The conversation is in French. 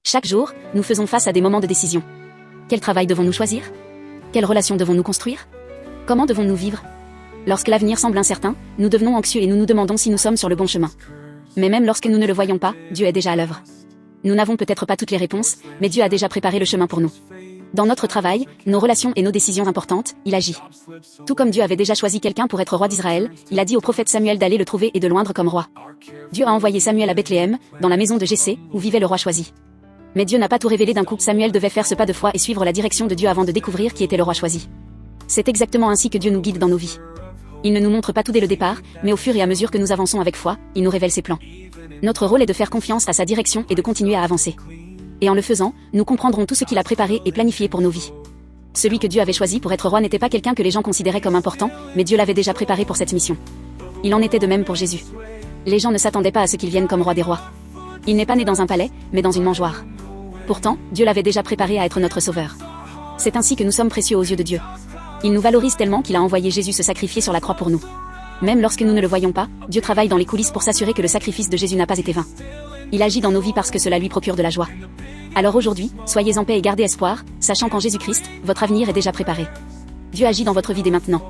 Chaque jour, nous faisons face à des moments de décision. Quel travail devons-nous choisir? Quelles relations devons-nous construire? Comment devons-nous vivre? Lorsque l'avenir semble incertain, nous devenons anxieux et nous nous demandons si nous sommes sur le bon chemin. Mais même lorsque nous ne le voyons pas, Dieu est déjà à l'œuvre. Nous n'avons peut-être pas toutes les réponses, mais Dieu a déjà préparé le chemin pour nous. Dans notre travail, nos relations et nos décisions importantes, il agit. Tout comme Dieu avait déjà choisi quelqu'un pour être roi d'Israël, il a dit au prophète Samuel d'aller le trouver et de l'oindre comme roi. Dieu a envoyé Samuel à Bethléem, dans la maison de Jessé, où vivait le roi choisi. Mais Dieu n'a pas tout révélé d'un coup. Samuel devait faire ce pas de foi et suivre la direction de Dieu avant de découvrir qui était le roi choisi. C'est exactement ainsi que Dieu nous guide dans nos vies. Il ne nous montre pas tout dès le départ, mais au fur et à mesure que nous avançons avec foi, il nous révèle ses plans. Notre rôle est de faire confiance à sa direction et de continuer à avancer. Et en le faisant, nous comprendrons tout ce qu'il a préparé et planifié pour nos vies. Celui que Dieu avait choisi pour être roi n'était pas quelqu'un que les gens considéraient comme important, mais Dieu l'avait déjà préparé pour cette mission. Il en était de même pour Jésus. Les gens ne s'attendaient pas à ce qu'il vienne comme roi des rois. Il n'est pas né dans un palais, mais dans une mangeoire. Pourtant, Dieu l'avait déjà préparé à être notre sauveur. C'est ainsi que nous sommes précieux aux yeux de Dieu. Il nous valorise tellement qu'il a envoyé Jésus se sacrifier sur la croix pour nous. Même lorsque nous ne le voyons pas, Dieu travaille dans les coulisses pour s'assurer que le sacrifice de Jésus n'a pas été vain. Il agit dans nos vies parce que cela lui procure de la joie. Alors aujourd'hui, soyez en paix et gardez espoir, sachant qu'en Jésus-Christ, votre avenir est déjà préparé. Dieu agit dans votre vie dès maintenant.